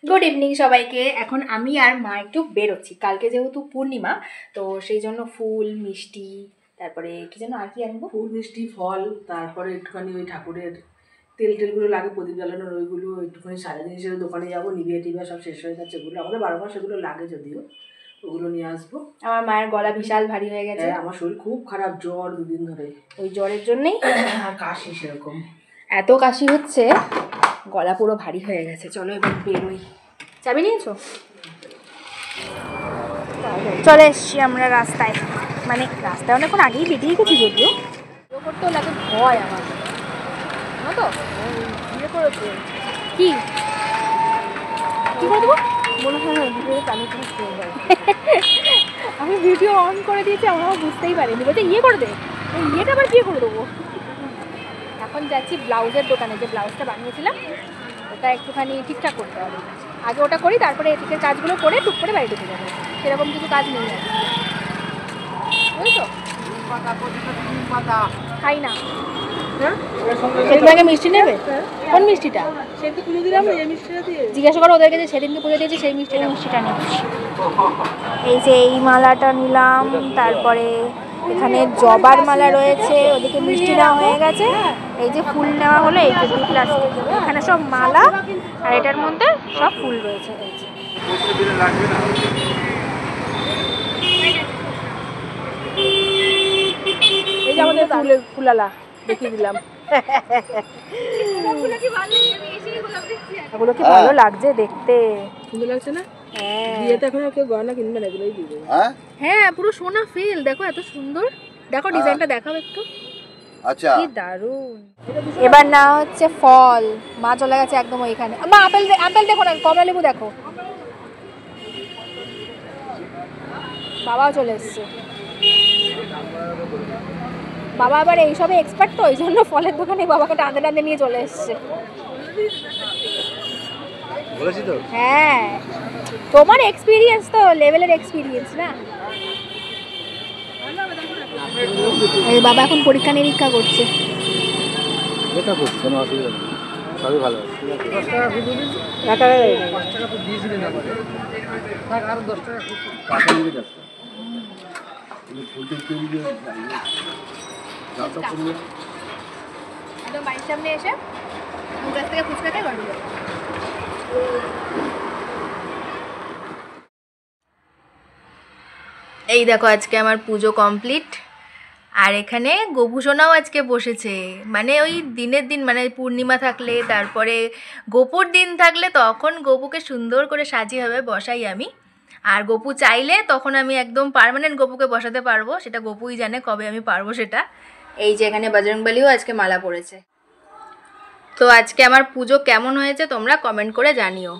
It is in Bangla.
গুড ইভিনিং সবাইকে। এখন আমি আর মা একটু বেরোচ্ছি, কালকে যেহেতু পূর্ণিমা, তো সেই জন্য ফুল মিষ্টি, তারপরে কি যেন আর কি আনবো, ফুল মিষ্টি ফল, তারপরে একটুখানি ওই ঠাকুরের তেলগুলো লাগে প্রদীপ জ্বালানোর, ওইগুলো একটুখানি সারা জিনিসের দোকানে যাবো, নিভিয়ে টিভিয়ে সব শেষ হয়ে যাচ্ছে, ওগুলো আমাদের 12 মাস এগুলো লাগে যদিও, ওগুলো নিয়ে আসবো। আমার মায়ের গলা বিশাল ভারী হয়ে গেছে। আমার শরীর খুব খারাপ, জ্বর 2 দিন ধরে, ওই জ্বরের জন্যই আর কাশি সেরকম, এত কাশি হচ্ছে, গলা পুরো ভারী হয়ে গেছে। চলো এবার বেরোই। চাবি নিয়েছো? চলে এসছি আমরা রাস্তায়, মানে রাস্তায় অনেকক্ষণ আগেই বেরিয়ে গেছি যদিও। করতেও লাগে ভয় আমার, জানো তো বিয়ে করেছে কি কি করে দেবো মনে হয় না ভিডিও চালু করে। আমি ভিডিও অন করে দিয়েছি, আমরা বুঝতেই পারিনি, বলতে ইয়ে করে দে, ওই ইয়েটা আবার বিয়ে করে দেবো। এখন যাচ্ছি ব্লাউজের দোকানে, যে ব্লাউজটা বানিয়েছিলাম ওটা একটুখানি ঠিকঠাক করতে হবে। আগে ওটা করি, তারপরে এদিকের কাজগুলো করে টুক করে বাড়ি ঢুকে যাবে। সেরকম কিছু কাজ নেই আর, বুঝছো? খাই না। সেদিনকে মিষ্টি নেবে? কোন মিষ্টিটা? জিজ্ঞাসা করো ওদেরকে যে সেদিনকে পুজো দিয়েছি সেই মিষ্টিটা নিচ্ছি। এই যে এই মালাটা নিলাম, তারপরে এখানে জবার মালা রয়েছে, ওদিকে মিষ্টি নেওয়া হয়ে গেছে, এই যে ফুল নেওয়া হলো, এই যে 2 প্লাস্টিক, এখানে সব মালা আর এটার মধ্যে সব ফুল রয়েছে। এই যে আমাদের ফুলালা দেখিয়ে দিলাম। এগুলো কি ভালো লাগছে দেখতে, সুন্দর লাগছে না? বিয়েতে এখন কেউ গয়না কিনবে না, এগুলোই দিবে। হ্যাঁ পুরো সোনা ফিল, দেখো এত সুন্দর, দেখো ডিজাইনটা দেখাও একটু। আচ্ছা কি দারুণ। এবার না হচ্ছে ফল, মা চলে গেছে একদম ওইখানে। মা আপেল দেখো না, কমলা লেবু দেখো। বাবাও চলে এসছে, বাবা আবার এইসবে এক্সপার্ট, তো ওই জন্য ফলের দোকানে বাবাকে টানতে টানতে নিয়ে চলে এসছে। হ্যাঁ তোমার এক্সপিরিয়েন্স তো লেভেলের এক্সপিরিয়েন্স না। এই বাবা এখন পরীক্ষা নিরীক্ষা করছে। কোনো অসুবিধা নেই, সবই ভালো আছে। 10 টাকা দিয়েছিলেন আমাদের, আর 10 টাকা টাকা নিয়ে যাচ্ছে। একদম বাড়ির সামনে এসে মুখ থেকে ফুচকা খেয়ে বাড়ি যাবো। এই দেখো আজকে আমার পুজো কমপ্লিট, আর এখানে গোপুসোনাও আজকে বসেছে। মানে ওই দিনের দিন, মানে পূর্ণিমা থাকলে, তারপরে গোপুর দিন থাকলে তখন গোপুকে সুন্দর করে সাজিয়ে হবে বসাই আমি, আর গোপু চাইলে তখন আমি একদম পার্মানেন্ট গোপুকে বসাতে পারবো, সেটা গোপুই জানে কবে আমি পারবো সেটা। এই যে এখানে বজরংবলীও আজকে মালা পড়েছে। তো আজকে আমার পুজো কেমন হয়েছে তোমরা কমেন্ট করে জানিও।